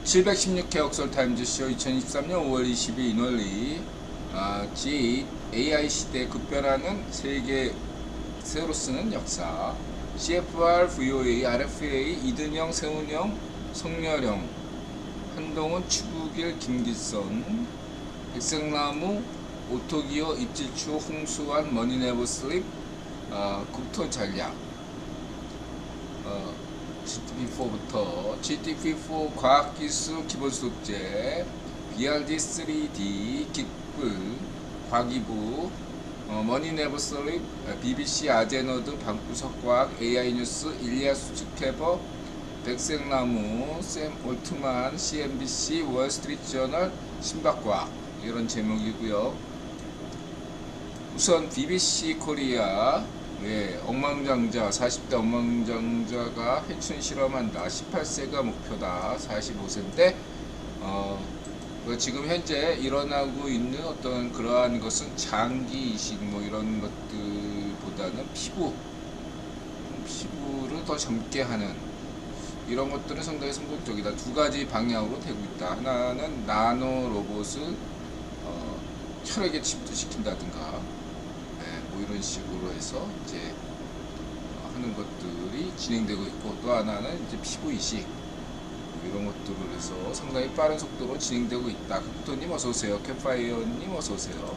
716회 옥설타임즈쇼 2023년 5월 22일 인원리 G AI 시대에 급변하는 세계 새로 쓰는 역사 CFR, VOA, RFA, 이든영, 세훈영, 성렬영, 한동훈, 추구길, 김기선, 백색나무, 오토기어, 입질추, 홍수환, 머니네버슬립, 국토전략 GTP4부터 GTP4 과학기술 기본속재, BRD 3D, 깃불, 과기부, 머니네버슬립, BBC 아제너드, 방구석과학, AI뉴스, 일리아 수직해버, 백색나무, 샘 올트만, CNBC, 월스트리트저널, 신박과학 이런 제목이고요. 우선 BBC 코리아 엉망장자 40대 엉망장자가 해춘 실험한다. 18세가 목표다. 45세인데 지금 현재 일어나고 있는 어떤 그러한 것은 장기 이식 뭐 이런 것들보다는 피부를 더 젊게 하는 이런 것들은 상당히 성공적이다. 두 가지 방향으로 되고 있다. 하나는 나노 로봇을 혈액에 침투시킨다든가 뭐 이런 식으로 해서 이제 하는 것들이 진행되고 있고, 또 하나는 이제 피부 이식 뭐 이런 것들을 해서 상당히 빠른 속도로 진행되고 있다. 국토님 어서 오세요. 캠파이어님 어서 오세요.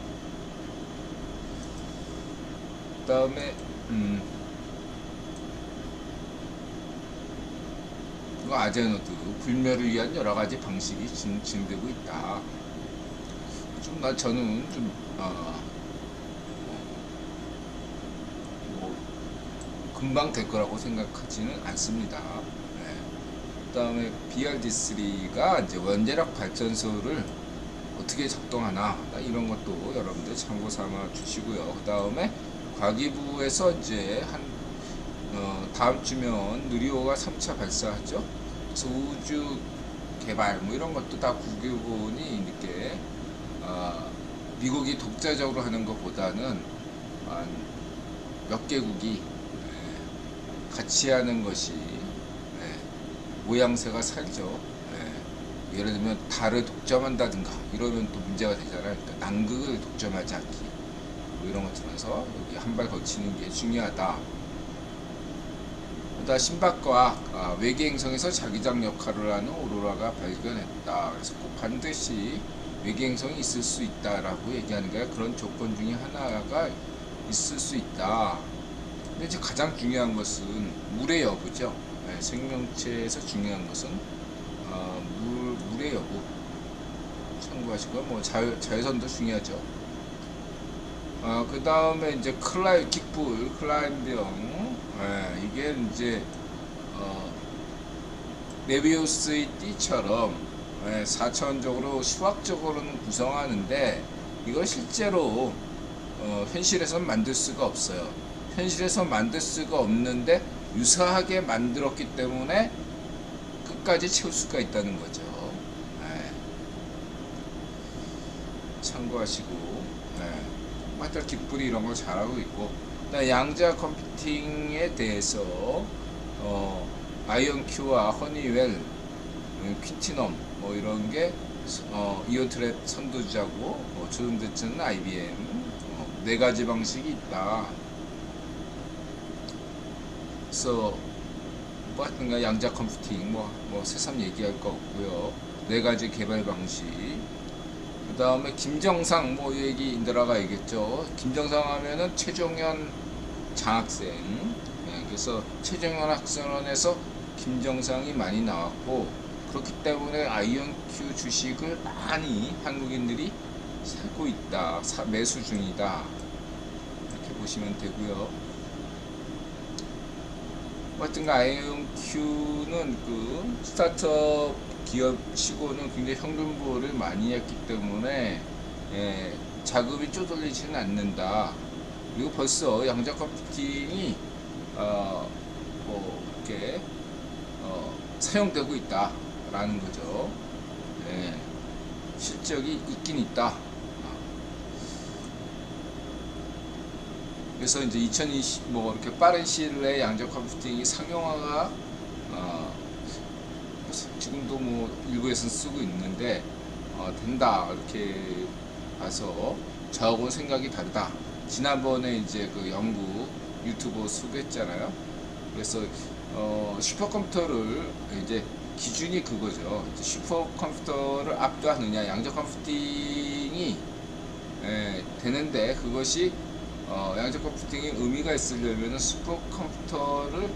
그다음에 이거 아제너드 불멸을 위한 여러 가지 방식이 진행되고 있다. 저는 좀 금방 될 거라고 생각하지는 않습니다. 그 다음에 BRD3가 이제 원자력 발전소를 어떻게 작동하나 이런 것도 여러분들 참고 삼아 주시고요. 그 다음에 과기부에서 이제 다음 주면 누리호가 3차 발사하죠. 그래서 우주 개발 뭐 이런 것도 다 국유본이 이렇게 미국이 독자적으로 하는 것보다는 몇 개국이 같이 하는 것이 모양새가 살죠. 예를 들면 달을 독점한다든가 이러면 또 문제가 되잖아요. 그러니까 남극을 독점하지 않기 뭐 이런 것들에서 여기 한 발 거치는 게 중요하다. 그다음 신박과학 외계 행성에서 자기장 역할을 하는 오로라가 발견했다. 그래서 꼭 반드시 외계 행성이 있을 수 있다라고 얘기하는 게 그런 조건 중에 하나가 있을 수 있다. 근데 이제 가장 중요한 것은 물의 여부죠. 생명체에서 중요한 것은 물의 여부 참고하시고, 뭐 자외선도 중요하죠. 그 다음에 이제 깃불, 클라임병, 이게 이제 메비우스의 띠처럼 4차원적으로 수학적으로는 구성하는데 이걸 실제로 현실에서는 만들 수가 없어요. 현실에서 만들 수가 없는데 유사하게 만들었기 때문에 끝까지 채울 수가 있다는 거죠. 참고하시고, 마들 깃불이 이런 걸 잘하고 있고, 양자 컴퓨팅에 대해서 아이언큐와 허니웰, 퀸티넘 뭐 이런 게 이온트랩 선두주자고, 조선대처는 IBM, 네 가지 방식이 있다. 그래서 뭐 하여튼가 양자 컴퓨팅 뭐 새삼 얘기할 거 없고요. 네 가지 개발 방식. 그 다음에 김정상 뭐 얘기 인드라가 얘기했죠. 김정상 하면은 최종현 장학생. 그래서 최종현 학생원에서 김정상이 많이 나왔고, 그렇기 때문에 아이언큐 주식을 많이 한국인들이 사고 있다. 매수 중이다. 이렇게 보시면 되고요. 하여튼 아이언큐는 그 스타트업 기업치고는 굉장히 현금부를 많이 했기 때문에 자금이 쪼들리지는 않는다. 그리고 벌써 양자 컴퓨팅이 뭐 이렇게 사용되고 있다라는 거죠. 실적이 있긴 있다. 그래서 이제 2020 뭐 이렇게 빠른 시일 내에 양자 컴퓨팅이 상용화가 지금도 뭐 일부에서는 쓰고 있는데 된다 이렇게 봐서 저하고는 생각이 다르다. 지난번에 이제 그 영국 유튜버 소개했잖아요. 그래서 슈퍼컴퓨터를 이제 기준이 그거죠. 슈퍼컴퓨터를 압도하느냐 양적 컴퓨팅이 되는데 그것이 양적 컴퓨팅의 의미가 있으려면 슈퍼컴퓨터를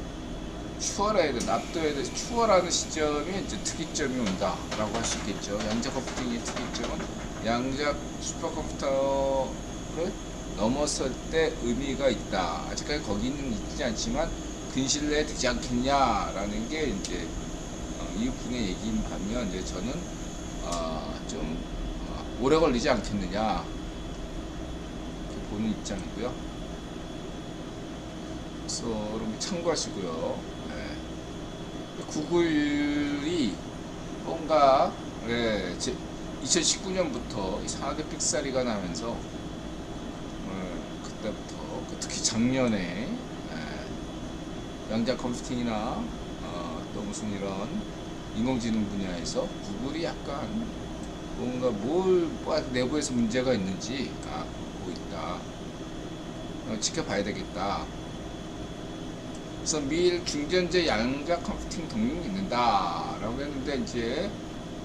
추월해야 된다, 압도해야 돼. 추월하는 시점이 이제 특이점이 온다라고 할 수 있겠죠. 양적 컴퓨팅의 특이점은 양적 슈퍼컴퓨터를 넘어설 때 의미가 있다. 아직까지 거기는 있지 않지만 근신내에 되지 않겠냐라는 게 이제 이웃분의 얘기인 반면 이제 저는 좀 오래 걸리지 않겠느냐 이렇게 보는 입장이고요. 그래서 여러분 참고하시고요. 구글이 뭔가 2019년부터 4대 픽사리가 나면서 그때부터 특히 작년에 양자 컴퓨팅이나 또 무슨 이런 인공지능 분야에서 구글이 약간 뭔가 뭘 내부에서 문제가 있는지 보고 있다. 지켜봐야 되겠다. 그래서 미일 중전제 양자 컴퓨팅 동맹이 있는다라고 했는데 이제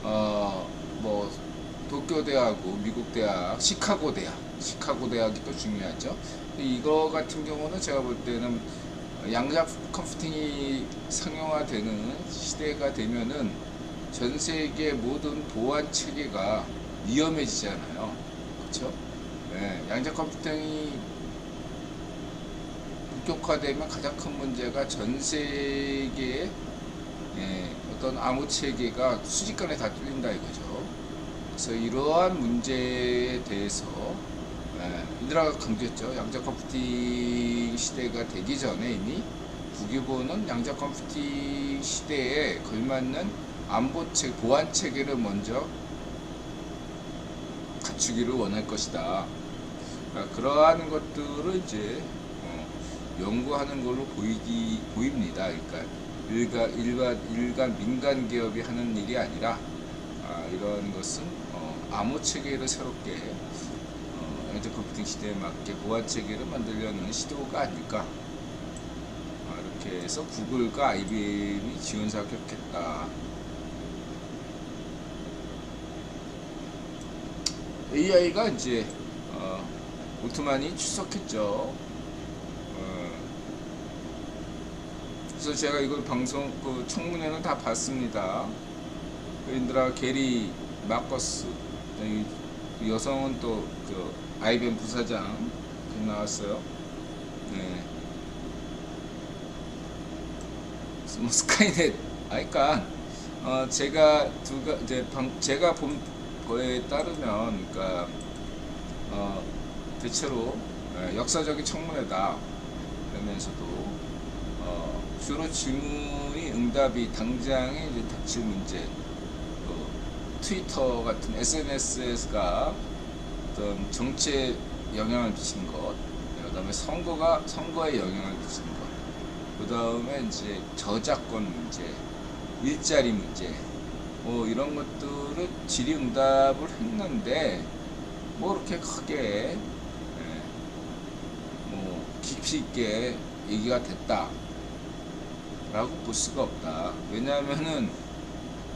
뭐 도쿄대하고 미국 대학, 시카고 대학이 또 중요하죠. 이거 같은 경우는 제가 볼 때는 양자 컴퓨팅이 상용화되는 시대가 되면은 전 세계 모든 보안 체계가 위험해지잖아요. 그렇죠? 양자 컴퓨팅이 본격화되면 가장 큰 문제가 전 세계의 어떤 암호 체계가 순식간에 다 뚫린다 이거죠. 그래서 이러한 문제에 대해서 인드라가 강조했죠. 양자 컴퓨팅 시대가 되기 전에 이미 국유부는 양자 컴퓨팅 시대에 걸맞는 안보 체계, 보안 체계를 먼저 갖추기를 원할 것이다. 그러한 것들을 이제 연구하는 걸로 보입니다. 그러니까 일간 민간 기업이 하는 일이 아니라 이런 것은 암호 체계를 새롭게 양자 컴퓨팅 시대에 맞게 보안 체계를 만들려는 시도가 아닐까. 이렇게 해서 구글과 IBM이 지원사 합격했다. AI가 이제 올트만이 출석했죠. 그래서 제가 이걸 방송 청문회는 다 봤습니다. 인드라 게리 마커스, 그 여성은 또 IBM 부사장 나왔어요. 그래서 뭐 스카이넷, 그러니까 제가 본 거에 따르면, 그러니까 대체로 역사적인 청문회다. 그러면서도 주로 질문이 응답이 당장에 이제 닥칠 문제, 트위터 같은 SNS가 어떤 정치에 영향을 미치는 것, 그다음에 선거에 영향을 미치는 것, 그다음에 이제 저작권 문제, 일자리 문제, 뭐 이런 것들을 질의응답을 했는데 뭐 이렇게 크게 뭐 깊이 있게 얘기가 됐다 라고 볼 수가 없다. 왜냐하면은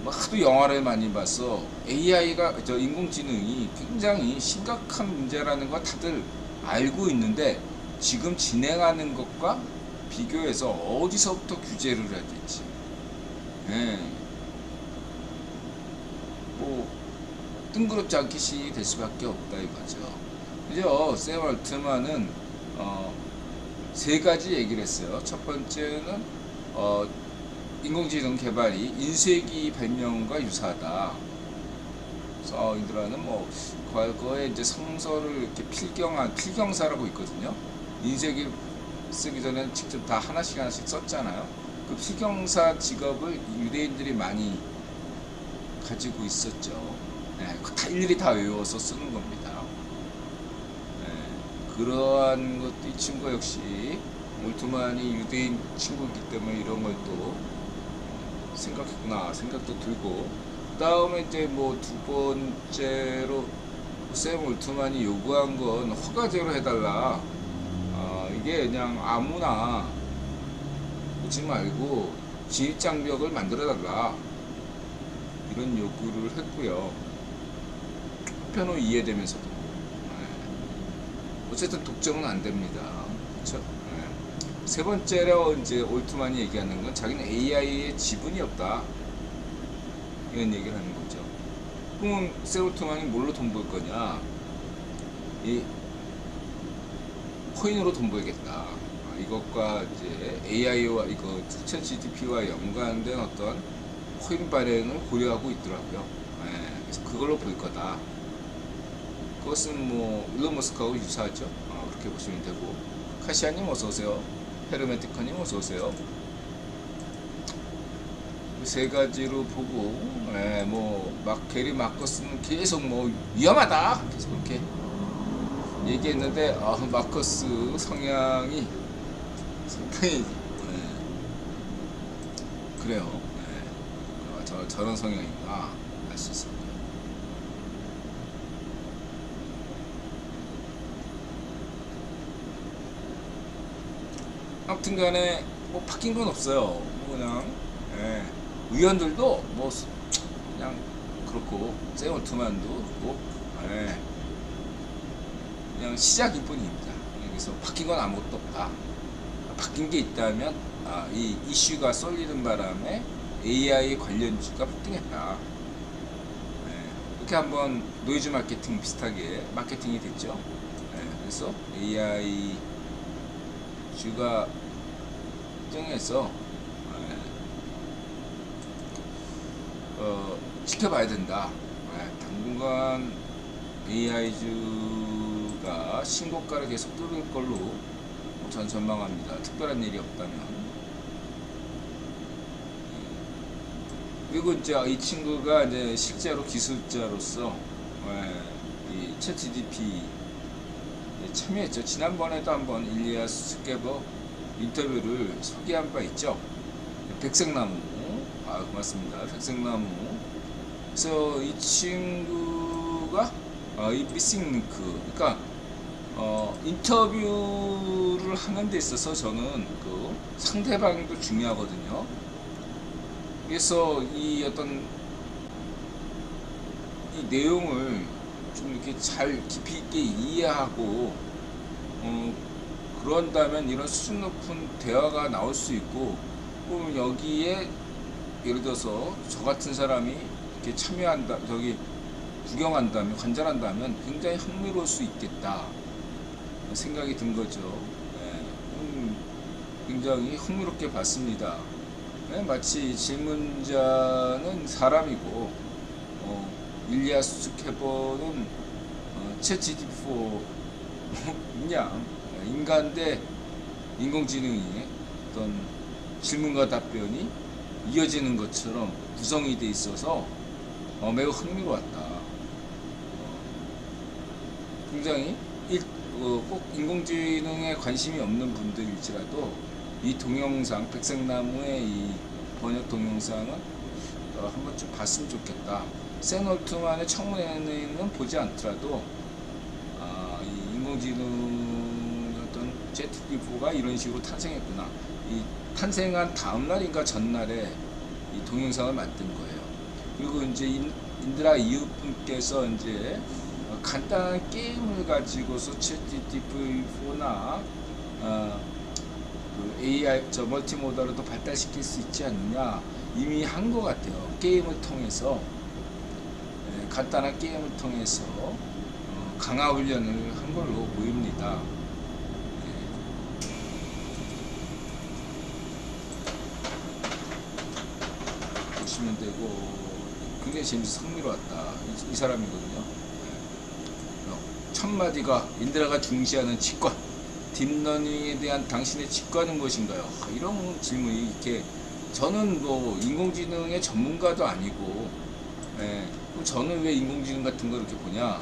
뭐 하도 영화를 많이 봐서 AI가 인공지능이 굉장히 심각한 문제라는 거 다들 알고 있는데 지금 진행하는 것과 비교해서 어디서부터 규제를 해야 될지 뭐 뜬구럽지 않게 시행이 될 수밖에 없다 이거죠. 그죠? 샘 얼트만은 세 가지 얘기를 했어요. 첫 번째는 인공지능 개발이 인쇄기 발명과 유사하다. 그래서 인드라는 뭐 과거에 이제 성서를 이렇게 필경사라고 있거든요. 인쇄기 쓰기 전에는 직접 다 하나씩 썼잖아요. 그 필경사 직업을 유대인들이 많이 가지고 있었죠. 다 일일이 다 외워서 쓰는 겁니다. 그러한 것도 이 친구 역시 올트만이 유대인 친구이기 때문에 이런 걸 또 생각했구나 생각도 들고, 그 다음에 이제 뭐 두 번째로 샘 올트만이 요구한 건 허가제로 해달라. 이게 그냥 아무나 오지 말고 진입장벽을 만들어달라, 이런 요구를 했고요. 한편으로 이해되면서도 어쨌든 독점은 안 됩니다. 그렇죠? 세 번째로 이제 올트만이 얘기하는 건 자기는 AI에 지분이 없다, 이런 얘기를 하는 거죠. 그럼 샘 올트만이 뭘로 돈 벌 거냐? 이 코인으로 돈 벌겠다. 이것과 이제 AI와 이거 챗 GTP와 연관된 어떤 코인 발행을 고려하고 있더라고요. 그래서 그걸로 벌 거다. 그것은 뭐 일론 머스크하고 유사하죠. 그렇게 보시면 되고. 카시아님 어서오세요. 헤르메티커님 어서오세요. 세 가지로 보고, 뭐 게리 마커스는 계속 뭐 위험하다 계속 그렇게 얘기했는데, 마커스 성향이 상당히 그래요. 저런 성향이구나 알 수 있습니다. 아무튼간에 뭐 바뀐 건 없어요. 뭐 그냥 의원들도 뭐 그냥 그렇고, 샘 올트만도 그렇고, 그냥 시작일 뿐입니다. 그래서 바뀐 건 아무것도 없다. 바뀐 게 있다면 이 이슈가 쏠리는 바람에 AI 관련주가 폭등했다. 이렇게 한번 노이즈 마케팅 비슷하게 마케팅이 됐죠. 그래서 AI 주가 폭등해서 지켜봐야 된다. 당분간 AI 주가 신고가를 계속 뚫을 걸로 전 전망합니다. 특별한 일이 없다면. 그리고 이제 이 친구가 이제 실제로 기술자로서 이 챗 GTP 참여했죠. 지난번에도 한번 일리아 스케버 인터뷰를 소개한 바 있죠. 백색나무, 고맙습니다. 백색나무. 그래서 이 친구가 이 미싱 링크, 그러니까 인터뷰를 하는 데 있어서 저는 그 상대방도 중요하거든요. 그래서 이 어떤 이 내용을 좀 이렇게 잘 깊이 있게 이해하고 그런다면 이런 수준 높은 대화가 나올 수 있고, 그럼 여기에 예를 들어서 저 같은 사람이 이렇게 참여한다, 저기 구경한다면, 관찰한다면 굉장히 흥미로울 수 있겠다 생각이 든 거죠. 굉장히 흥미롭게 봤습니다. 마치 질문자는 사람이고, 일리아 스케버는 챗 GTP4 그냥 인간 대 인공지능이 어떤 질문과 답변이 이어지는 것처럼 구성이 돼 있어서 매우 흥미로웠다. 굉장히 꼭 인공지능에 관심이 없는 분들일지라도 이 동영상, 백색나무의 이 번역 동영상은 한 번쯤 봤으면 좋겠다. 샘 올트만의 청문회는 보지 않더라도 이 인공지능 어떤 GTP4가 이런 식으로 탄생했구나, 이 탄생한 다음날인가 전날에 이 동영상을 만든 거예요. 그리고 이제 인드라 이웃분께서 이제 간단한 게임을 가지고서 챗GPT4나 그 AI 멀티모달로도 발달시킬 수 있지 않느냐, 이미 한 것 같아요. 게임을 통해서, 간단한 게임을 통해서 강화 훈련을 한 걸로 보입니다. 보시면 되고, 굉장히 재밌어 흥미로웠다. 이 사람이거든요. 첫 마디가 인드라가 중시하는 직관, 딥러닝에 대한 당신의 직관은 무엇인가요? 이런 질문이 이렇게, 저는 뭐 인공지능의 전문가도 아니고, 저는 왜 인공지능 같은 걸 이렇게 보냐?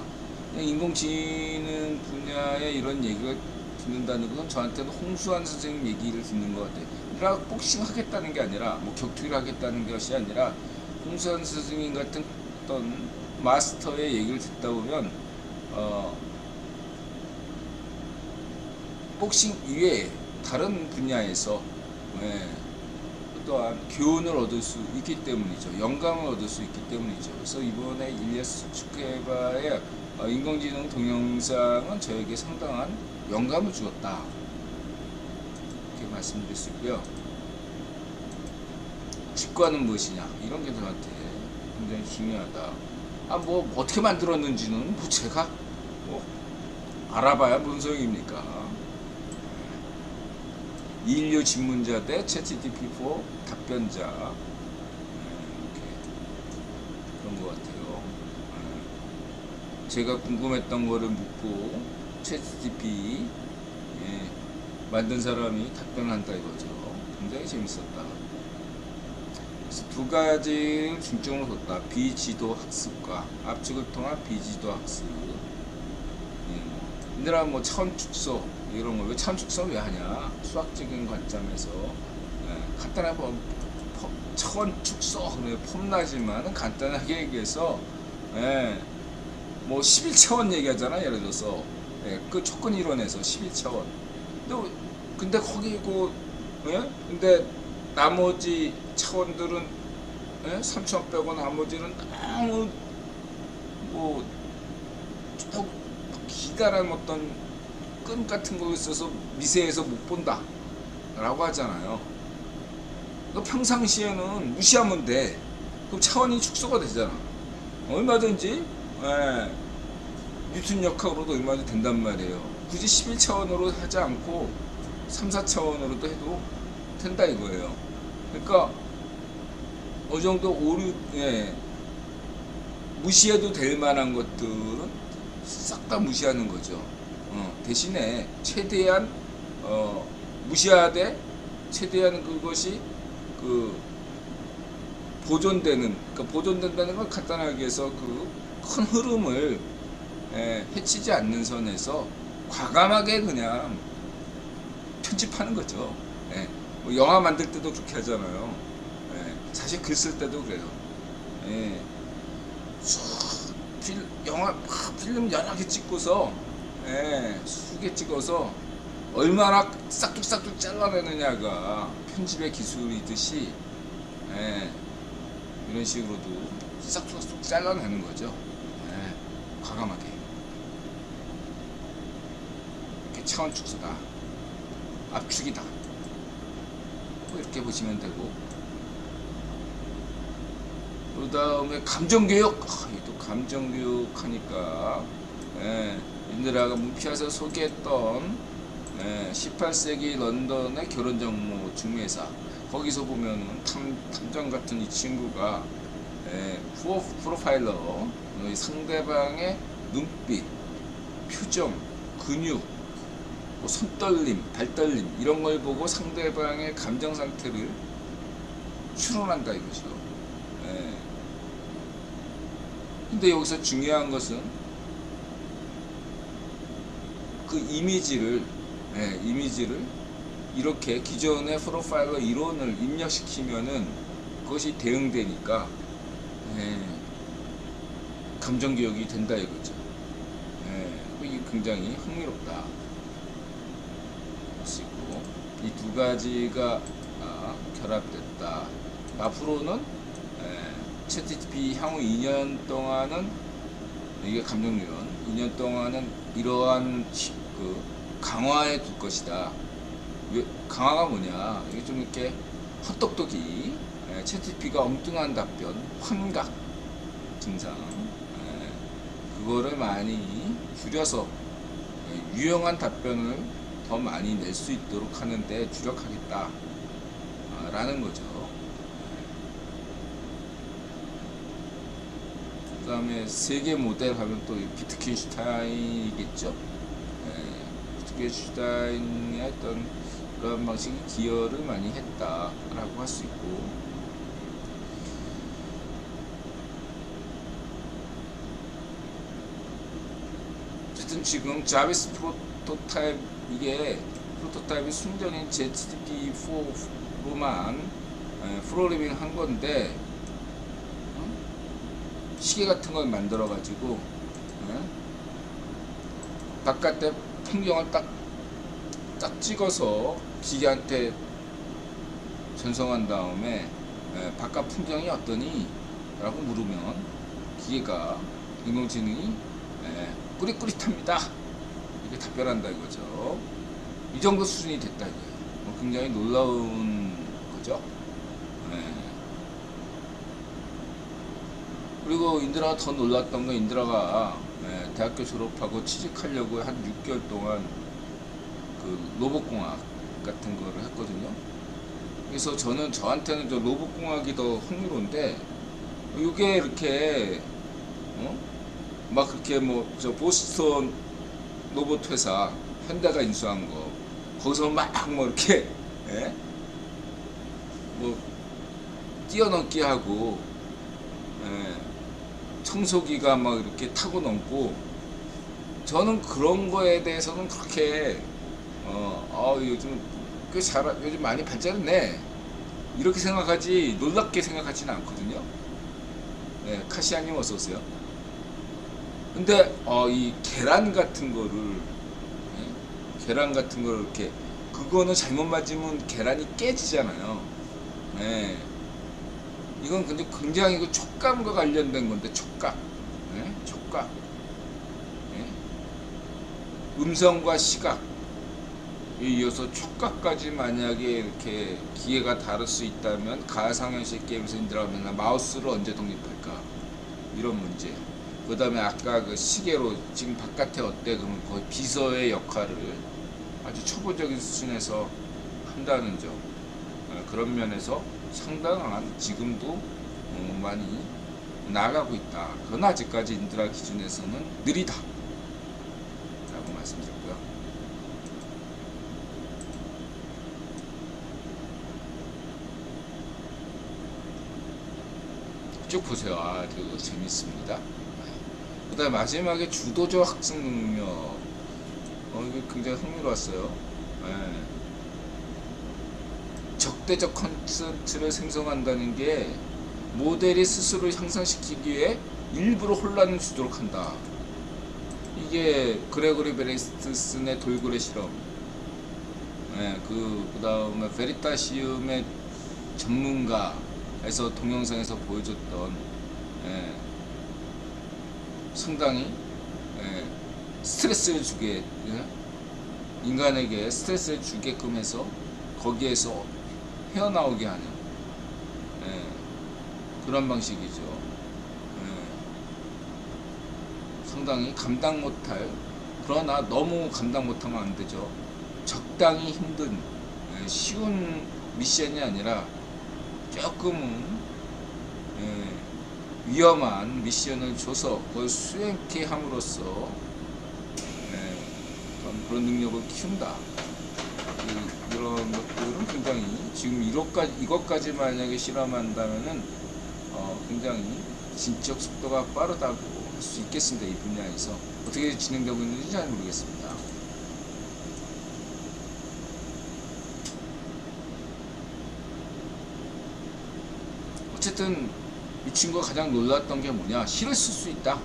그냥 인공지능 분야의 이런 얘기를 듣는다는 건 저한테는 홍수환 선생님 얘기를 듣는 것 같아요. 복싱 하겠다는 게 아니라 뭐 격투기를 하겠다는 것이 아니라 홍수환 스승님 같은 어떤 마스터의 얘기를 듣다 보면 복싱 이외에 다른 분야에서 또한 교훈을 얻을 수 있기 때문이죠. 영감을 얻을 수 있기 때문이죠. 그래서 이번에 일리아스 수츠케바의 인공지능 동영상은 저에게 상당한 영감을 주었다. 이렇게 말씀드릴 수 있고요. 직관은 무엇이냐? 이런 게 저한테 굉장히 중요하다. 뭐 어떻게 만들었는지는 뭐 제가 뭐 알아봐야 무슨 소용입니까? 인류 질문자 대 챗GPT4 답변자, 이렇게 그런 것 같아요. 제가 궁금했던 거를 묻고 챗GPT 만든 사람이 답변을 한다 이거죠. 굉장히 재밌었다. 그래서 두 가지를 중점으로 뒀다. 비지도 학습과 압축을 통한 비지도 학습. 얘들아 뭐 차원 축소 이런 거 왜 차원 축소를 왜 하냐? 수학적인 관점에서 간단하게 차원 축소 폼나지만은 간단하게 얘기해서 뭐 11차원 얘기하잖아. 예를 들어서 그 조건 이론에서 11차원. 근데 거기고 근데 나머지 차원들은 3차원 빼고 나머지는 너무 뭐 쭉 기다란 어떤 끈 같은 거 있어서 미세해서 못 본다 라고 하잖아요. 평상시에는 무시하면 돼. 그럼 차원이 축소가 되잖아. 얼마든지 뉴턴 역학으로도 얼마든지 된단 말이에요. 굳이 11차원으로 하지 않고 3, 4차원으로도 해도 된다 이거예요. 그러니까 어느 정도 무시해도 될 만한 것들은 싹 다 무시하는 거죠. 대신에 최대한 무시하되 최대한 그것이 보존되는, 그러니까 보존된다는 걸 간단하게 해서 그 큰 흐름을 해치지 않는 선에서 과감하게 그냥 편집하는 거죠. 뭐 영화 만들 때도 그렇게 하잖아요. 사실 글 쓸 때도 그래요. 영화 필름 여러 개 찍고서 수개 찍어서 얼마나 싹둑싹둑 잘라내느냐가 편집의 기술이듯이 이런 식으로도 싹둑싹둑 잘라내는 거죠. 과감하게 이렇게 차원 축소다, 압축이다, 뭐 이렇게 보시면 되고, 그 다음에 감정교육. 또 감정교육 하니까 인드라가 문피아에서 소개했던 18세기 런던의 결혼정모 중매사, 거기서 보면은 탐정 같은 이 친구가 프로파일러, 상대방의 눈빛, 표정, 근육, 뭐 손떨림, 발떨림 이런 걸 보고 상대방의 감정 상태를 추론한다 이거죠. 근데 여기서 중요한 것은 그 이미지를 이렇게 기존의 프로파일러 이론을 입력시키면은 그것이 대응되니까 감정기억이 된다 이거죠. 이게 굉장히 흥미롭다. 그리고 이 두 가지가 결합됐다. 앞으로는 챗GPT 향후 2년 동안은, 이게 감정유연 2년 동안은 이러한 강화해 둘 것이다. 강화가 뭐냐? 이게 좀 이렇게 헛똑똑이 챗GPT가 엉뚱한 답변, 환각 증상, 그거를 많이 줄여서 유용한 답변을 더 많이 낼 수 있도록 하는데 주력하겠다 라는 거죠. 그 다음에 세계 모델 하면 또 비트겐슈타인이겠죠. 비트겐슈타인의 어떤 그런 방식이 기여를 많이 했다라고 할 수 있고, 어쨌든 지금 자비스 프로토타입, 이게 프로토타입의 순전인 챗GPT4 로봇으로만 프로그래밍 한 건데 시계 같은 걸 만들어 가지고 바깥에 풍경을 딱 찍어서 기계한테 전송한 다음에 바깥 풍경이 어떠니? 라고 물으면 기계가 인공지능이 꾸릿꾸릿합니다 이렇게 답변한다 이거죠. 이 정도 수준이 됐다 이거예요. 굉장히 놀라운 거죠. 그리고 인드라가 더 놀랐던 건 인드라가 대학교 졸업하고 취직하려고 한 6개월 동안 그 로봇공학 같은 거를 했거든요. 그래서 저한테는 저 로봇공학이 더 흥미로운데 이게 이렇게 막 그렇게 뭐 저 보스턴 로봇 회사 현대가 인수한 거 거기서 막 뭐 이렇게 뭐 뛰어넘기 하고 청소기가 막 이렇게 타고 넘고 저는 그런 거에 대해서는 그렇게 요즘 꽤 요즘 많이 발전했네 이렇게 생각하지 놀랍게 생각하지는 않거든요. 카시아님 어서 오세요. 근데 이 계란 같은 거를 이렇게 그거는 잘못 맞으면 계란이 깨지잖아요. 이건 근데 굉장히 그 촉감과 관련된 건데 촉각. 음성과 시각 이어서 촉각까지 만약에 이렇게 기계가 다룰 수 있다면 가상현실 게임에서 인드라가 마우스를 언제 독립할까 이런 문제. 그 다음에 아까 그 시계로 지금 바깥에 어때 그러면 거의 비서의 역할을 아주 초보적인 수준에서 한다는 점. 그런 면에서 상당한 지금도 많이 나아가고 있다. 그러나 아직까지 인드라 기준에서는 느리다 라고 말씀드렸고요. 쭉 보세요. 그거 재밌습니다. 그 다음에 마지막에 주도적 학습 능력 이게 굉장히 흥미로웠어요. 적대적 컨텐츠를 생성한다는 게 모델이 스스로를 향상시키기 위해 일부러 혼란을 주도록 한다. 이게 그레고리 베레스트슨의 돌고래 실험, 그 다음에 베리타시움의 전문가에서 동영상에서 보여줬던 상당히 스트레스를 주게 인간에게 스트레스를 주게끔 해서 거기에서 헤어나오게 하는 그런 방식이죠. 상당히 감당 못할, 그러나 너무 감당 못하면 안 되죠. 적당히 힘든 쉬운 미션이 아니라 조금은 위험한 미션을 줘서 그걸 수행케 함으로써 그런 능력을 키운다. 이런 것들은 굉장히 지금 이것까지 만약에 실험한다면은 굉장히 진적 속도가 빠르다고 할 수 있겠습니다. 이 분야에서 어떻게 진행되고 있는지 잘 모르겠습니다. 어쨌든 이 친구가 가장 놀랐던 게 뭐냐, 시를 쓸 수 있다.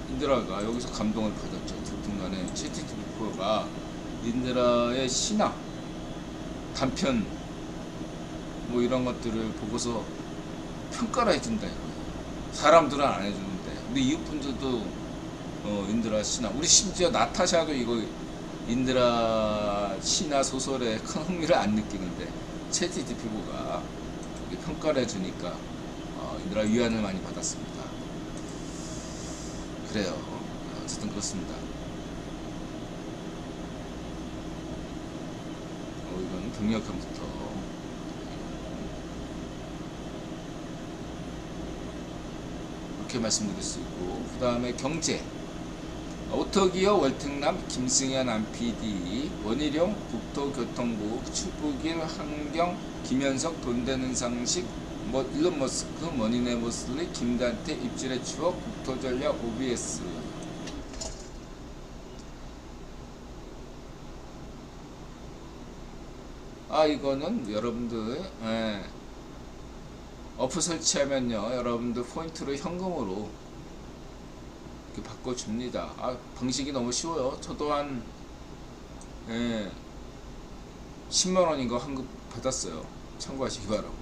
인드라가 여기서 감동을 받았죠. 듣든간에 CTT4가 인드라의 시나 단편 뭐 이런 것들을 보고서 평가를 해준다 이거예요. 사람들은 안 해주는데 우리 이웃분들도 인드라 시나, 우리 심지어 나타샤도 이거 인드라 시나 소설에 큰 흥미를 안 느끼는데 ChatGPT가 평가를 해주니까 인드라 위안을 많이 받았습니다. 그래요. 어쨌든 그렇습니다. 이건 경력형부터 이렇게 말씀드릴 수 있고, 그 다음에 경제 오토기어 월특남 김승현 안PD, 원희룡 국토교통부 추북일 환경 김현석 돈 되는 상식 일론 머스크 머니네 모슬리 김단태 입질의 추억 국토전략 OBS. 이거는 여러분들 어플 설치하면요, 여러분들 포인트를 현금으로 이렇게 바꿔줍니다. 방식이 너무 쉬워요. 저도 한 10만원인가 환급 받았어요. 참고하시기 바라고.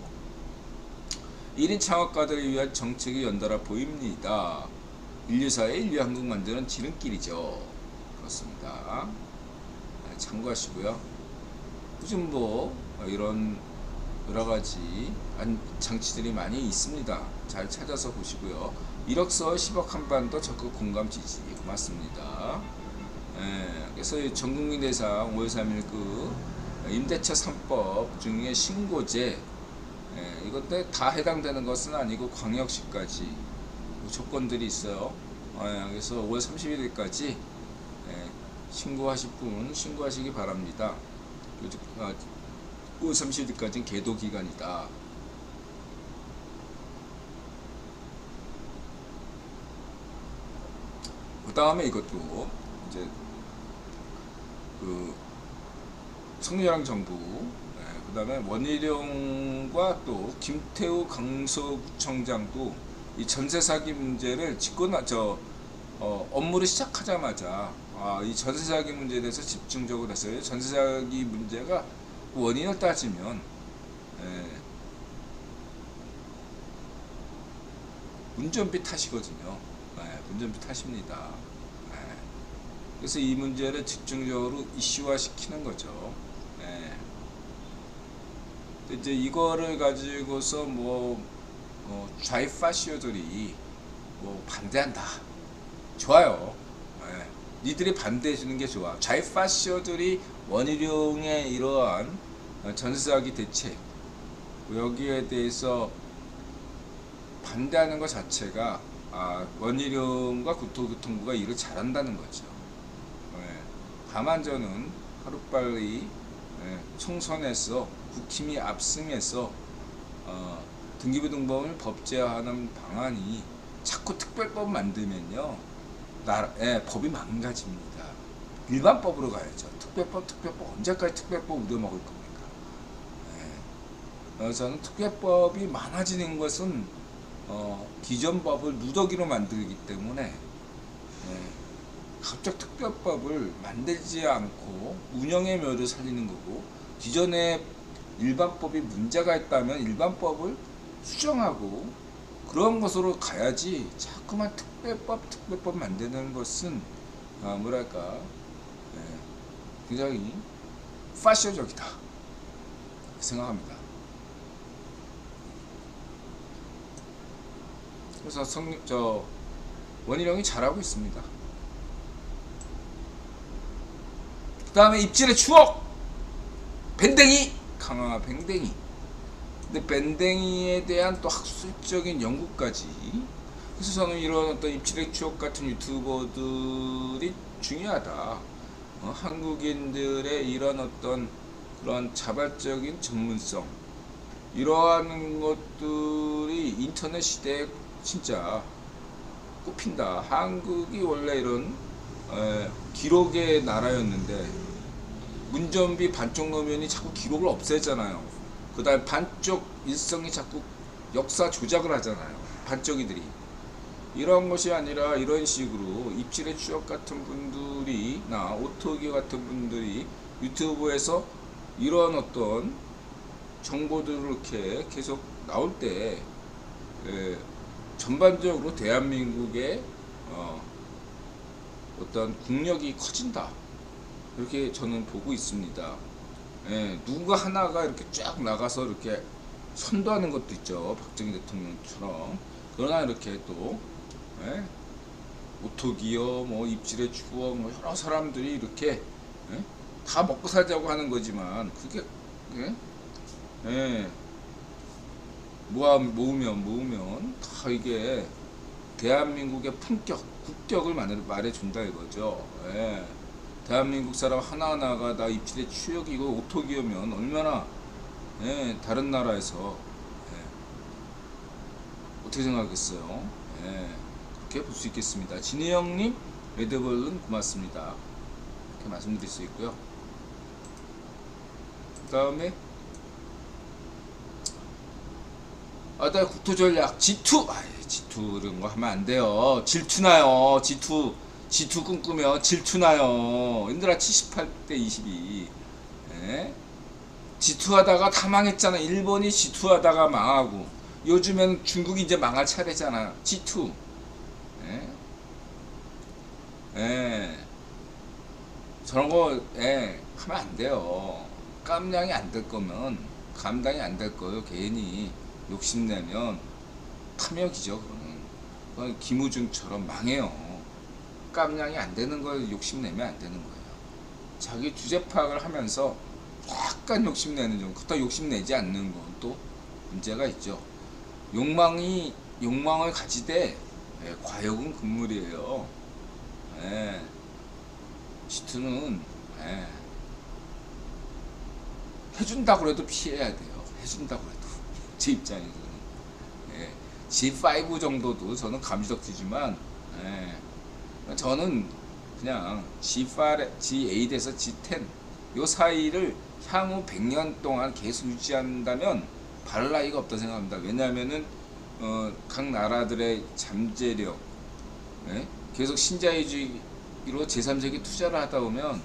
1인 창업가들을 위한 정책이 연달아 보입니다. 인류사의 인류 한국 만드는 지름길이죠. 그렇습니다. 참고하시고요. 요즘 이런 여러가지 장치들이 많이 있습니다. 잘 찾아서 보시고요. 이력서 10억 한반도 적극 공감 지지. 고맙습니다. 그래서 전국민 대상 5월 3일 임대차 3법 중에 신고제, 이것도 다 해당되는 것은 아니고 광역시까지 조건들이 있어요. 그래서 5월 31일까지 신고하실 분 신고하시기 바랍니다. 5월 30일까지는 계도 기간이다. 그 다음에 이것도 이제 성렬랑 정부, 그 다음에 원희룡과 또 김태우 강서구청장도 이 전세 사기 문제를 업무를 시작하자마자 이 전세 사기 문제에 대해서 집중적으로 했어요. 전세 사기 문제가 원인을 따지면 운전비 탓이거든요. 운전비 탓입니다. 그래서 이 문제를 집중적으로 이슈화 시키는 거죠. 이제 이거를 가지고서 좌익파시오들이 반대한다. 좋아요. 니들이 반대해 주는 게 좋아. 좌익파시오들이 원희룡의 이러한 전세사기 대책, 여기에 대해서 반대하는 것 자체가 원희룡과 국토교통부가 일을 잘한다는 거죠. 다만 저는 하루빨리 총선에서 국힘이 압승해서 등기부등본을 법제화하는 방안이 자꾸 특별법 만들면요, 법이 망가집니다. 일반법으로 가야죠. 특별법 언제까지 특별법 우려먹을 겁니까? 저는 특별법이 많아지는 것은 기존 법을 누더기로 만들기 때문에 갑자기 특별법을 만들지 않고 운영의 묘를 살리는 거고, 기존의 일반법이 문제가 있다면 일반법을 수정하고 그런 것으로 가야지, 자꾸만 특별법 만드는 것은 굉장히 파쇼적이다 생각합니다. 그래서 원희룡이 잘하고 있습니다. 그 다음에 입질의 추억, 밴댕이, 강화 밴댕이. 근데 밴댕이에 대한 또 학술적인 연구까지. 그래서 저는 이런 어떤 입질의 추억 같은 유튜버들이 중요하다. 한국인들의 이런 어떤 그런 자발적인 전문성, 이러한 것들이 인터넷 시대에 진짜 꼽힌다. 한국이 원래 이런 기록의 나라였는데, 문전비 반쪽 노면이 자꾸 기록을 없애잖아요. 그 다음에 반쪽 일성이 자꾸 역사 조작을 하잖아요. 반쪽이들이. 이런 것이 아니라 이런 식으로 입질의 추억 같은 분들이, 오토기 같은 분들이 유튜브에서 이런 어떤 정보들을 이렇게 계속 나올 때 전반적으로 대한민국의 어떤 국력이 커진다, 이렇게 저는 보고 있습니다. 누가 하나가 이렇게 쫙 나가서 이렇게 선도하는 것도 있죠, 박정희 대통령처럼. 그러나 이렇게 또 오토기어, 입질의 추억, 여러 사람들이 이렇게 다 먹고 살자고 하는 거지만, 그게 모으면 다 이게 대한민국의 품격, 국격을 말해준다 이거죠. 대한민국 사람 하나하나가 나 입질의 추억이고 오토기어면 얼마나 다른 나라에서 어떻게 생각하겠어요. 그렇게 볼 수 있겠습니다. 진희 형님, 레드볼은 고맙습니다. 이렇게 말씀드릴 수 있고요. 다음에 나 국토 전략 G2. G2 이런 거 하면 안 돼요. 질투나요. G2 꿈꾸면 질투나요. 인들아 78대 22. 예? G2 하다가 다 망했잖아. 일본이 G2 하다가 망하고 요즘엔 중국이 이제 망할 차례잖아. G2. 예? 예. 저런 거 하면 안 돼요. 감당이 안 될 거면 감당이 안 될 거예요. 괜히 욕심내면 탐욕이죠. 그건 김우중처럼 망해요. 감당이 안 되는 걸 욕심내면 안 되는 거예요. 자기 주제 파악을 하면서 약간 욕심내는 좀, 그렇다 욕심내지 않는 건 또 문제가 있죠. 욕망을 가지되 과욕은 금물이에요. G2는 해준다고 해도 피해야 돼요. 해준다고 해도 제 입장에서는 G5 정도도 저는 감지덕지지만 저는 그냥 G8에서 G10 요 사이를 향후 100년 동안 계속 유지한다면 바를 나위가 없다 생각합니다. 왜냐하면은 각 나라들의 잠재력 계속 신자유주의로 제3세계 투자를 하다 보면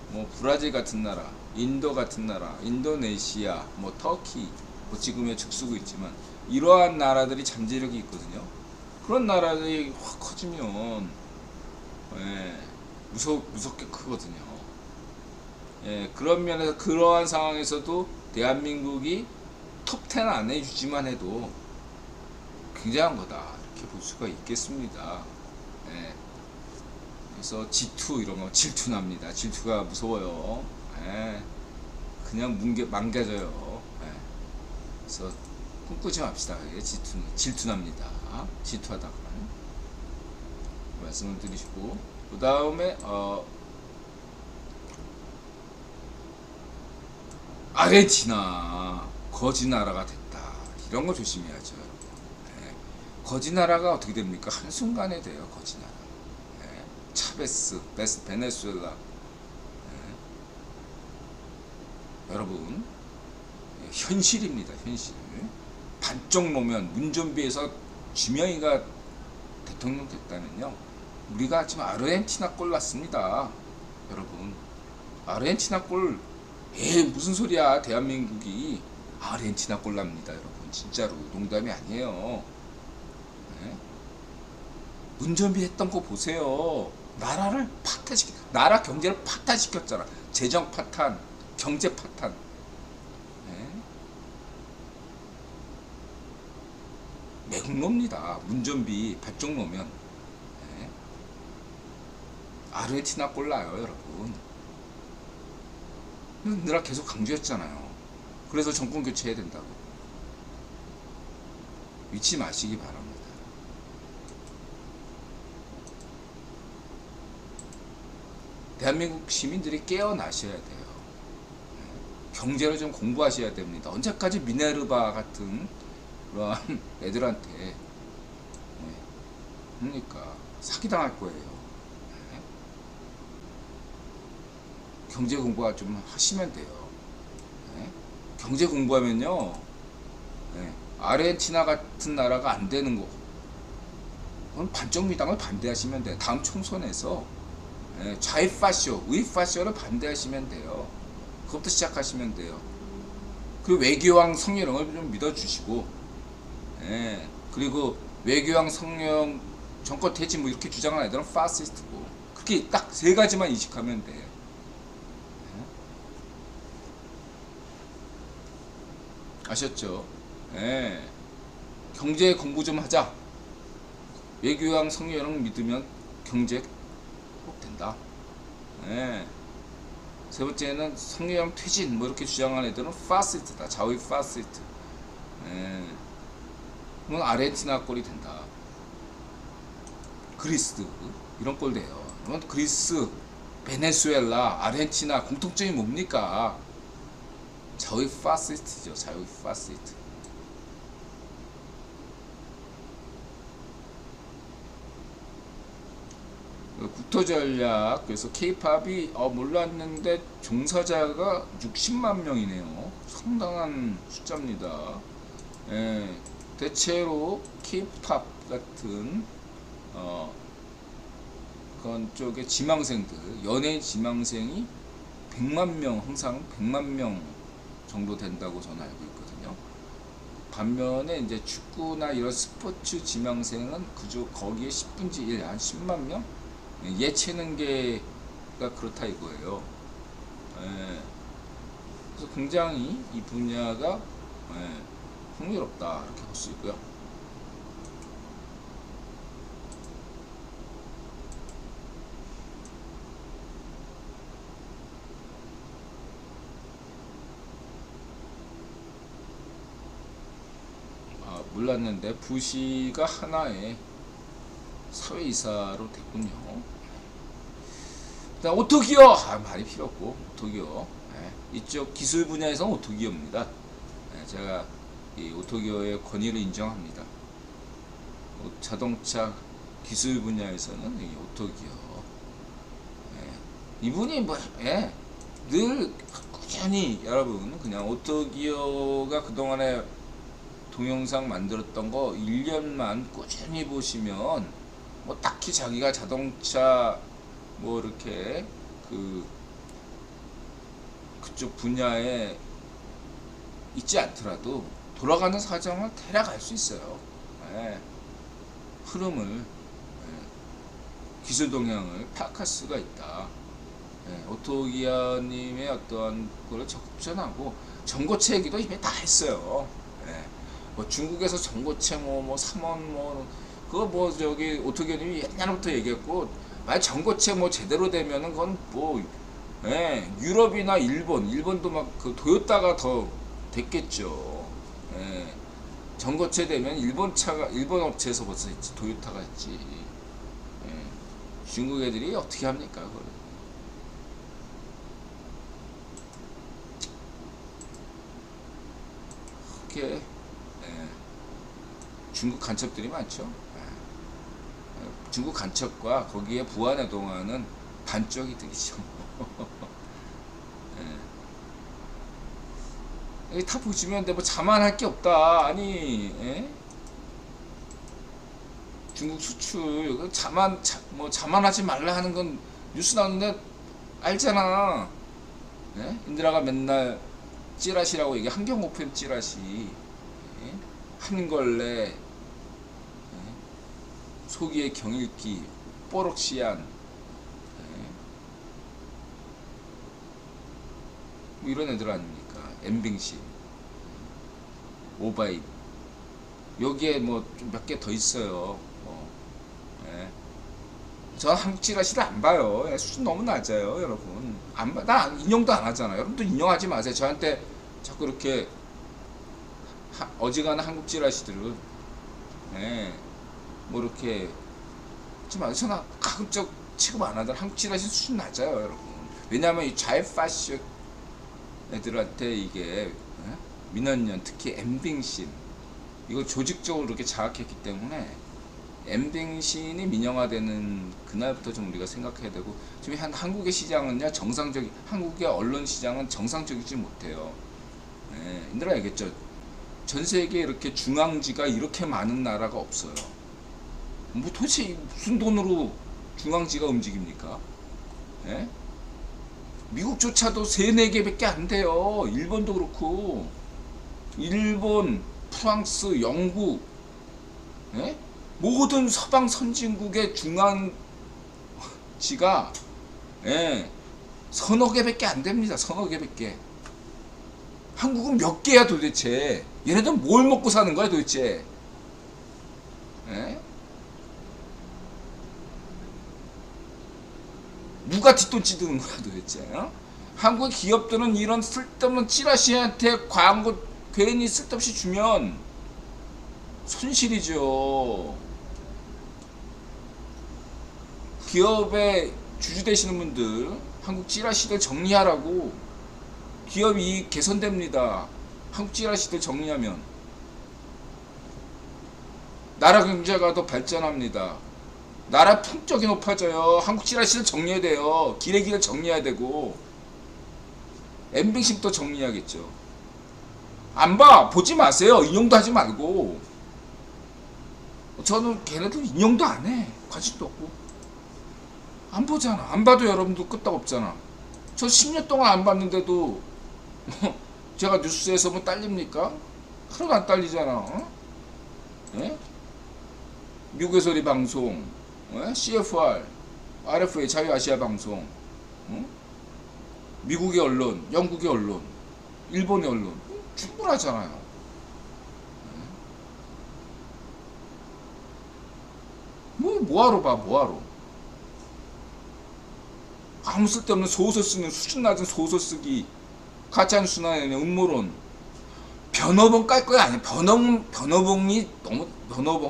뭐 브라질 같은 나라, 인도 같은 나라, 인도네시아, 뭐 터키, 뭐 지금의 죽쓰고 있지만 이러한 나라들이 잠재력이 있거든요. 그런 나라들이 확 커지면 무섭게 크거든요. 그런 면에서 그러한 상황에서도 대한민국이 톱10 안에 유지만 해도 굉장한 거다 이렇게 볼 수가 있겠습니다. 그래서 G2 이런 거 질투납니다. 질투가 무서워요. 그냥 망가져요. 그래서 꿈꾸지 맙시다. G2는 질투납니다. 질투하다가 말씀을 드리시고, 그 다음에 아르헨티나 거지 나라가 됐다. 이런 거 조심해야죠. 거지 나라가 어떻게 됩니까? 한순간에 돼요. 거지 나라. 차베스, 베네수엘라. 여러분, 현실입니다. 현실. 반쪽 노면 문좀비에서 주명이가 대통령 됐다면요, 우리가 지금 아르헨티나 골 났습니다. 여러분, 아르헨티나 골 무슨 소리야. 대한민국이 아르헨티나 골 납니다. 여러분, 진짜로 농담이 아니에요. 문전비 했던 거 보세요. 나라를 나라 경제를 파탄시켰잖아. 재정 파탄, 경제 파탄. 매국노입니다. 문전비 발쪽 놓으면 아르헨티나 골 나요. 여러분, 내가 계속 강조했잖아요. 그래서 정권 교체해야 된다고. 잊지 마시기 바랍니다. 대한민국 시민들이 깨어나셔야 돼요. 경제를 좀 공부하셔야 됩니다. 언제까지 미네르바 같은 그러한 애들한테 그러니까 사기당할 거예요. 경제 공부가 좀 하시면 돼요. 경제 공부하면요, 아르헨티나 같은 나라가 안 되는 거, 그건 반쪽미당을 반대하시면 돼요. 다음 총선에서 좌이파쇼, 우이파쇼를 반대하시면 돼요. 그것부터 시작하시면 돼요. 그 외교왕 성희롱을 좀 믿어주시고, 그리고 외교왕 성희롱 정권 퇴진 뭐 이렇게 주장하는 애들은 파시스트고, 그렇게 딱 세 가지만 인식하면 돼요. 아셨죠? 경제 공부 좀 하자. 외교왕 성희롱 믿으면 경제 꼭 된다. 세 번째는 성희롱 퇴진 뭐 이렇게 주장하는 애들은 파시스트다. 좌우 파시스트. 그건 아르헨티나 꼴이 된다. 그리스 이런 꼴 돼요. 그러면 그리스, 베네수엘라, 아르헨티나 공통점이 뭡니까? 좌우 파시스트죠. 좌우 파시스트. 국토전략, 그래서 케이팝이 몰랐는데 종사자가 60만 명이네요. 상당한 숫자입니다. 예, 대체로 케이팝 같은 그런 쪽의 지망생들, 연예 지망생이 100만 명, 항상 100만 명 정도 된다고 저는 알고 있거든요. 반면에 이제 축구나 이런 스포츠 지망생은 그저 거기에 10분의 1, 한 10만 명? 예체능계가 그렇다 이거예요. 예. 그래서 굉장히 이 분야가 흥미롭다 이렇게 볼 수 있고요. 몰랐는데 부시가 하나의 사회이사로 됐군요. 오토기어 말이 필요 없고 오토기어 이쪽 기술 분야에서는 오토기어입니다. 제가 이 오토기어의 권위를 인정합니다. 자동차 기술 분야에서는 이 오토기어 이분이 늘 꾸준히 여러분 그냥 오토기어가 그동안에 동영상 만들었던 거 1년만 꾸준히 보시면 뭐 딱히 자기가 자동차 뭐 이렇게 그쪽 분야에 있지 않더라도 돌아가는 사정을 대략 알 수 있어요. 흐름을 기술 동향을 파악할 수가 있다. 오토기아님의 어떠한 걸 적극전하고 전고체 얘기도 이미 다 했어요. 뭐 중국에서 전고체 뭐 3원 그거 뭐 저기 오토기아님이 옛날부터 얘기했고 만약 전고체 뭐 제대로 되면은 그건 뭐 유럽이나 일본도 막 그 도요타가 더 됐겠죠. 전고체 되면 일본 업체에서 벌써 있지, 도요타가 있지. 중국 애들이 어떻게 합니까 그걸? 그렇게 중국 간첩들이 많죠. 중국 간첩과 거기에 부안해동하는 반쪽이들이죠. 다 보시면 뭐 자만할 게 없다. 아니 중국 수출 자만하지 말라 하는 건 뉴스 나오는데 알잖아. 인드라가 맨날 찌라시라고 얘기, 한경오펜 찌라시, 한걸레, 소기의 경일기, 뽀록시안, 뭐 이런 애들 아닙니까? 엠빙신, 오바입, 여기에 뭐 좀 몇 개 더 있어요. 저 한국 찌라시를 안 봐요. 수준 너무 낮아요, 여러분. 나 인용도 안 하잖아요. 여러분도 인용하지 마세요. 저한테 자꾸 이렇게 어지간한 한국 찌라시들은 뭐 이렇게 하지만 저는 가급적 취급 안 하던 한국 찌라시 수준 낮아요, 여러분. 왜냐하면 이 좌파쇼 애들한테 이게 민원연, 특히 엠빙신 이거 조직적으로 이렇게 자학했기 때문에 엠빙신이 민영화되는 그날부터 좀 우리가 생각해야 되고, 지금 한국의 시장은요, 한국의 언론 시장은 정상적이지 못해요. 인들아 알겠죠? 전 세계에 이렇게 중앙지가 이렇게 많은 나라가 없어요. 뭐 도대체 무슨 돈으로 중앙지가 움직입니까? 미국조차도 3-4개밖에 안 돼요. 일본도 그렇고, 일본, 프랑스, 영국, 모든 서방 선진국의 중앙지가 서너 개밖에 안 됩니다. 서너 개밖에. 한국은 몇 개야 도대체? 얘네들 뭘 먹고 사는 거야 도대체? 누가 뒷돈 찌르는 거야 도대체? 한국 기업들은 이런 쓸데없는 찌라시한테 광고 괜히 쓸데없이 주면 손실이죠. 기업의 주주 되시는 분들, 한국 찌라시들 정리하라고. 기업 이익 개선됩니다. 한국 찌라시들 정리하면 나라 경제가 더 발전합니다. 나라 품격이 높아져요. 한국 찌라시를 정리해야 돼요. 기레기를 정리해야 되고 엠빙심도 정리해야겠죠. 안 봐. 보지 마세요. 인용도 하지 말고. 저는 걔네들 인용도 안 해. 관심도 없고. 안 보잖아. 안 봐도 여러분도 끄떡없잖아. 저 10년 동안 안 봤는데도 제가 뉴스에서 뭐 딸립니까? 하나도 안 딸리잖아. 어? 예? 미국의 소리 방송, CFR, RFA 자유아시아 방송, 미국의 언론, 영국의 언론, 일본의 언론 충분하잖아요. 뭐하러 봐, 뭐하러. 아무 쓸데없는 소설 쓰는 수준 낮은 소설 쓰기, 가짜뉴스나 음모론, 변호봉 깔 거야. 아니야. 변호봉은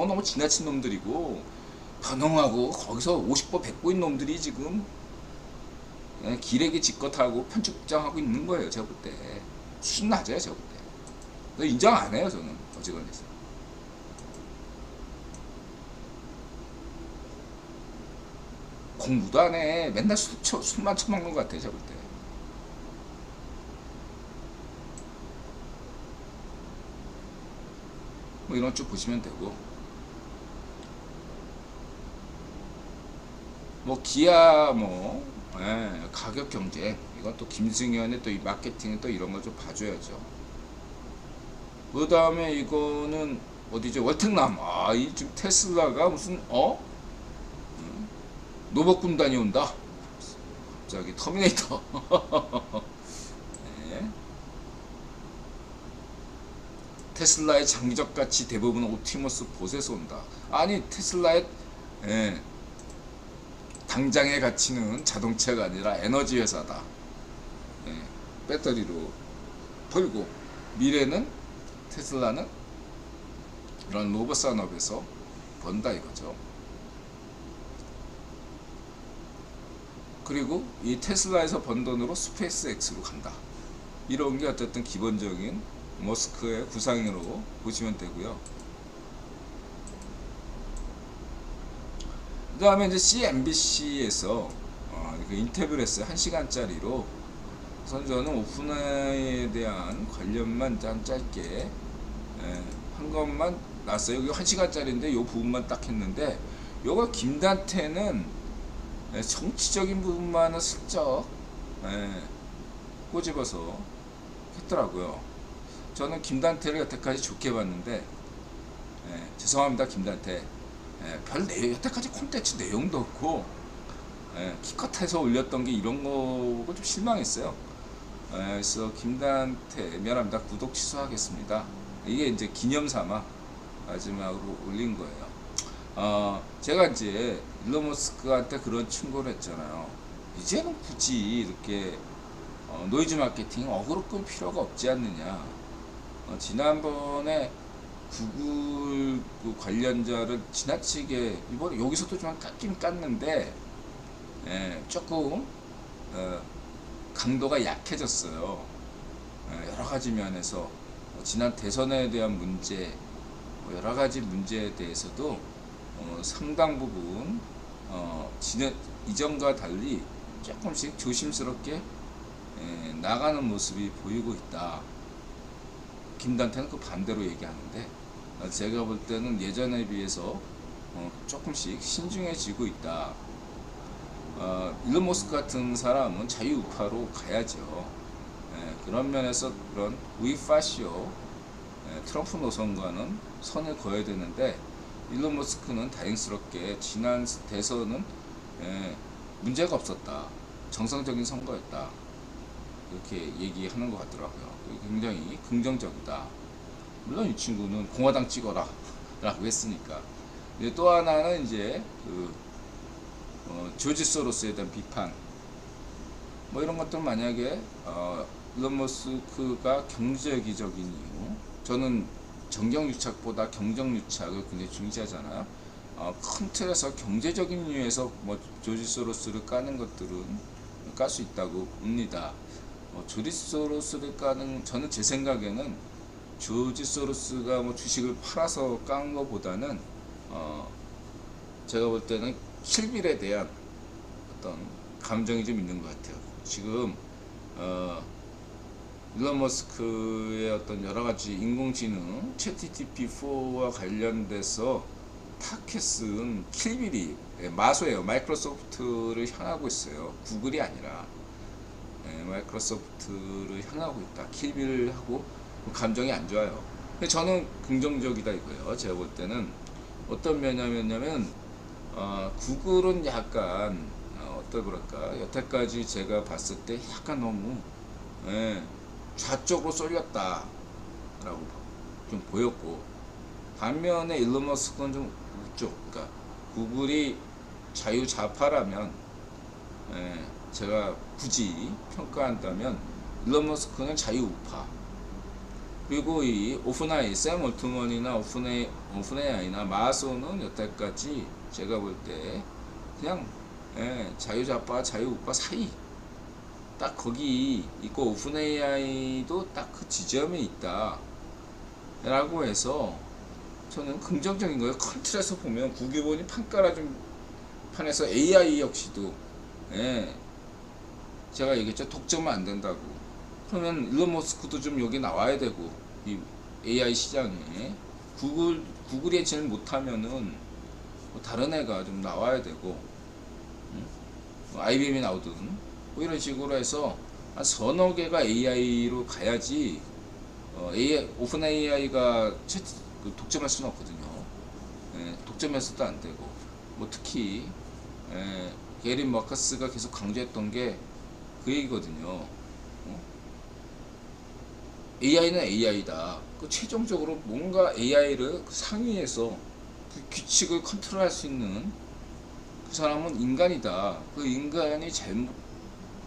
너무 지나친 놈들이고, 변호하고 거기서 50보 100보인 놈들이 지금 기레기 집것하고 편집장하고 있는 거예요. 제가 볼 때. 수준 낮아요. 제가 볼 때. 인정 안 해요. 저는 어지간해서. 공부도 안 해. 맨날 술만 처먹는 것 같아. 제가 볼 때. 뭐 이런 쭉 보시면 되고, 뭐 기아 가격 경제, 이건 또 김승현의 또 이 마케팅은 또 이런 거 좀 봐줘야죠. 그 다음에 이거는 어디죠? 월특남. 이 지금 테슬라가 무슨 노복군단이 온다. 갑자기 터미네이터. 네. 테슬라의 장기적 가치 대부분 옵티머스 봇에서 온다. 아니 테슬라의 당장의 가치는 자동차가 아니라 에너지 회사다. 배터리로 벌고 미래는 테슬라는 이런 로봇 산업에서 번다 이거죠. 그리고 이 테슬라에서 번 돈으로 스페이스X로 간다. 이런 게 어쨌든 기본적인 머스크의 구상으로 보시면 되고요. 그 다음에 이제 CNBC에서 인터뷰를 했어요. 1시간짜리로. 우선 저는 오픈AI에 대한 관련만 짧게 한 것만 났어요. 여기 1시간짜리인데 요 부분만 딱 했는데, 요거 김단태는 정치적인 부분만은 슬쩍 꼬집어서 했더라고요. 저는 김단태를 여태까지 좋게 봤는데, 죄송합니다 김단태. 별 내용, 여태까지 콘텐츠 내용도 없고, 키컷해서 올렸던 게 이런 거고 좀 실망했어요. 그래서 김단태 미안합니다. 구독 취소하겠습니다. 이게 이제 기념 삼아 마지막으로 올린 거예요. 제가 이제 일론 머스크한테 그런 충고를 했잖아요. 이제는 굳이 이렇게 노이즈 마케팅 어그로 끌 필요가 없지 않느냐. 지난번에 구글 그 관련자를 지나치게 이번에 여기서도 좀 깎긴 깠는데 조금 강도가 약해졌어요. 여러 가지 면에서 지난 대선에 대한 문제, 여러 가지 문제에 대해서도 상당 부분 이전과 달리 조금씩 조심스럽게 나가는 모습이 보이고 있다. 김단태는 그 반대로 얘기하는데, 제가 볼 때는 예전에 비해서 조금씩 신중해지고 있다. 일론 머스크 같은 사람은 자유우파로 가야죠. 그런 면에서 그런 우이파시오 트럼프 노선과는 선을 그어야 되는데, 일론 머스크는 다행스럽게 지난 대선은 문제가 없었다. 정상적인 선거였다. 이렇게 얘기하는 것 같더라고요. 굉장히 긍정적이다. 물론 이 친구는 공화당 찍어라 라고 했으니까. 또 하나는 이제 조지 소로스에 대한 비판, 뭐 이런 것들 만약에 일론 머스크가 경제적인 이유, 저는 정경유착보다 경정유착을 굉장히 중시하잖아요. 큰 틀에서 경제적인 이유에서 뭐 조지 소로스를 까는 것들은 깔 수 있다고 봅니다. 조지 소로스를 까는, 저는 제 생각에는 조지 소로스가 뭐 주식을 팔아서 깐 것보다는 제가 볼 때는 킬빌에 대한 어떤 감정이 좀 있는 것 같아요. 지금 일론 머스크의 어떤 여러 가지 인공지능 챗GPT-4와 관련돼서 타켓 쓴 킬빌이 마소예요. 마이크로소프트를 향하고 있어요. 구글이 아니라 마이크로소프트를 향하고 있다. 킬빌하고 감정이 안 좋아요. 근데 저는 긍정적이다 이거예요. 제가 볼 때는 어떤 면이냐면 구글은 약간 어떤 그럴까 여태까지 제가 봤을 때 약간 너무 좌쪽으로 쏠렸다 라고 좀 보였고, 반면에 일론 머스크는 좀 우쪽, 그러니까 구글이 자유좌파라면 제가 굳이 평가한다면 일론 머스크는 자유우파, 그리고 이 오픈AI, 샘 올트먼이나 오픈AI나 마소는 여태까지 제가 볼 때 그냥 자유좌파 자유우파 사이 딱 거기 있고, 오픈AI도 딱 그 지점에 있다 라고 해서 저는 긍정적인 거예요. 큰 틀에서 보면 구기본이 판가라준 판에서 AI 역시도 제가 얘기했죠. 독점은 안 된다고. 그러면 일론 머스크도 좀 여기 나와야 되고, 이 AI 시장에 구글이 제일 못하면은 뭐 다른 애가 좀 나와야 되고, IBM이 나오든 뭐 이런 식으로 해서 한 서너 개가 AI로 가야지 오픈 AI가 독점할 수는 없거든요. 독점해서도 안 되고, 뭐 특히 게리 마커스가 계속 강조했던 게 그 얘기거든요. AI는 AI다. 그 최종적으로 뭔가 AI를 상위에서 그 규칙을 컨트롤할 수 있는 그 사람은 인간이다. 그 인간이 잘못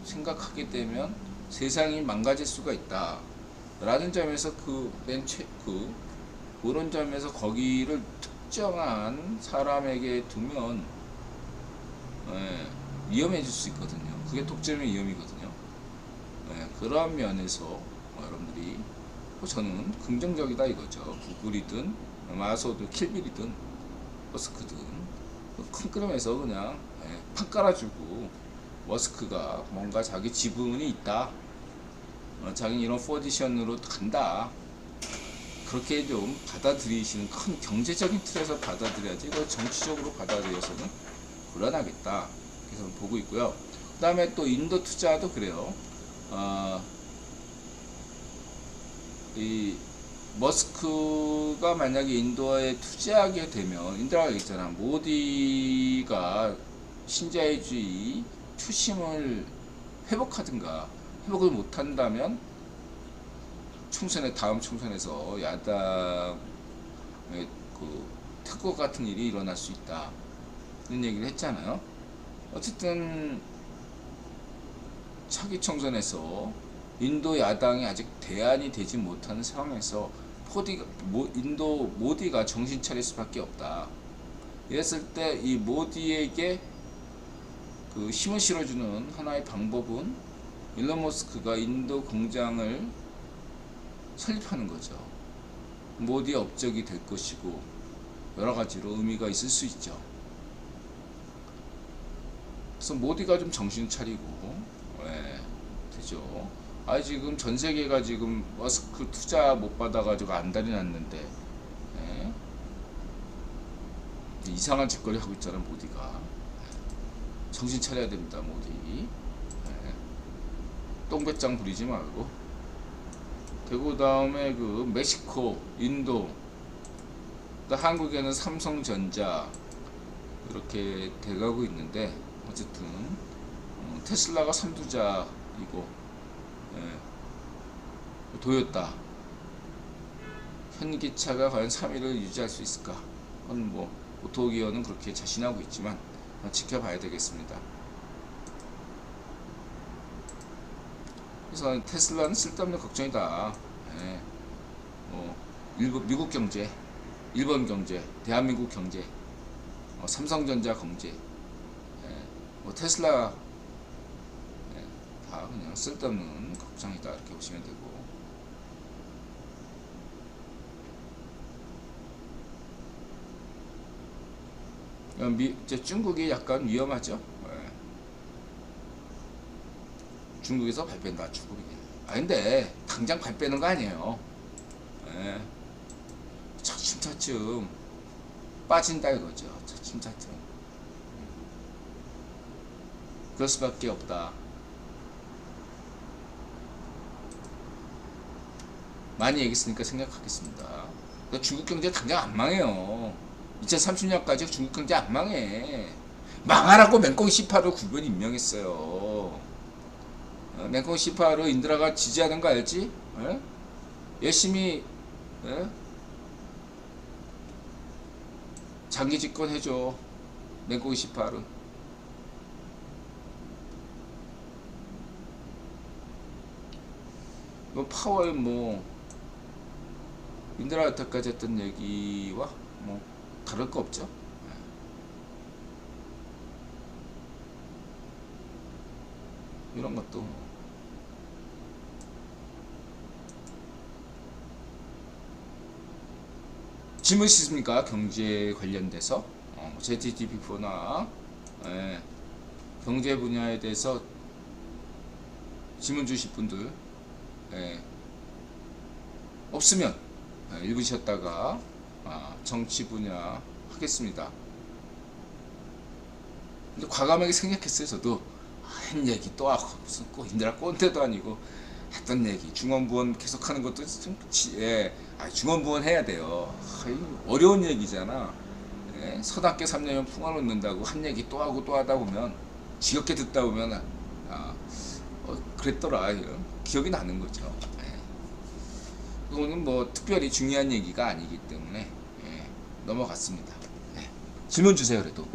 생각하게 되면 세상이 망가질 수가 있다 라는 점에서 그런 점에서 거기를 특정한 사람에게 두면 위험해질 수 있거든요. 그게 독점의 위험이거든요. 그런 면에서 여러분들이 저는 긍정적이다 이거죠. 구글이든 마소든 킬빌이든 머스크든 큰 그림에서 그냥 판 깔아주고, 머스크가 뭔가 자기 지분이 있다, 자기는 이런 포지션으로 간다, 그렇게 좀 받아들이시는, 큰 경제적인 틀에서 받아들여야지 이걸 정치적으로 받아들여서는 곤란하겠다, 그래서 보고 있고요. 그 다음에 또 인도 투자도 그래요. 이 머스크가 만약에 인도에 투자하게 되면, 인도가 있잖아, 모디가 신자유주의 초심을 회복을 못한다면 다음 총선에서 야당의 그 특권 같은 일이 일어날 수 있다, 이런 얘기를 했잖아요. 어쨌든 차기 총선에서 인도 야당이 아직 대안이 되지 못하는 상황에서 인도 모디가 정신 차릴 수밖에 없다. 이랬을 때 이 모디에게 그 힘을 실어주는 하나의 방법은 일론 머스크가 인도 공장을 설립하는 거죠. 모디의 업적이 될 것이고, 여러 가지로 의미가 있을 수 있죠. 그래서 모디가 좀 정신 차리고 되죠. 지금 전 세계가 지금 머스크 투자 못 받아가지고 안달이 났는데 이상한 짓거리 하고 있잖아 모디가. 정신 차려야 됩니다 모디. 똥배짱 부리지 말고. 그리고 다음에 그 멕시코, 인도, 한국에는 삼성전자 이렇게 돼가고 있는데, 어쨌든 테슬라가 선두자이고, 도요타, 현기차가 과연 3위를 유지할 수 있을까? 그건 뭐 오토기어는 그렇게 자신하고 있지만 지켜봐야 되겠습니다. 그래서 테슬라는 쓸데없는 걱정이다. 미국 경제, 일본 경제, 대한민국 경제, 삼성전자 경제, 테슬라 다 그냥 쓸데없는 걱정이다, 이렇게 보시면 되고. 중국이 약간 위험하죠. 예. 중국에서 발 뺀다 중국이. 근데 당장 발 빼는 거 아니에요. 예. 차츰차츰 빠진다 이거죠. 차츰차츰. 그럴 수밖에 없다. 많이 얘기했으니까 생각하겠습니다. 중국 경제 당장 안 망해요. 2030년까지 중국 경제 안 망해. 망하라고 맹꽁 C8로 국변 임명했어요. 맹꽁 C8로 인드라가 지지하는 거 알지? 열심히 장기 집권 해줘. 맹꽁 C8은. 뭐 파월 뭐 인드라 여태까지 했던 얘기와 뭐 다를 거 없죠. 이런 것도 질문 있으십니까? 경제 관련돼서 JTTP4나 경제 분야에 대해서 질문 주실 분들 없으면 1분 쉬었다가 정치 분야 하겠습니다. 근데 과감하게 생략했어요. 저도 한 얘기 또 하고 무슨 인드라 꼰대도 아니고 했던 얘기 중원부원 계속하는 것도 좀 중원부원 해야 돼요. 어려운 얘기잖아. 서답게 3년이면 풍화로 넣는다고 한 얘기 또 하고 또 하다 보면 지겹게 듣다 보면 그랬더라 기억이 나는 거죠. 이거는 뭐 특별히 중요한 얘기가 아니기 때문에 넘어갔습니다. 질문 주세요. 그래도.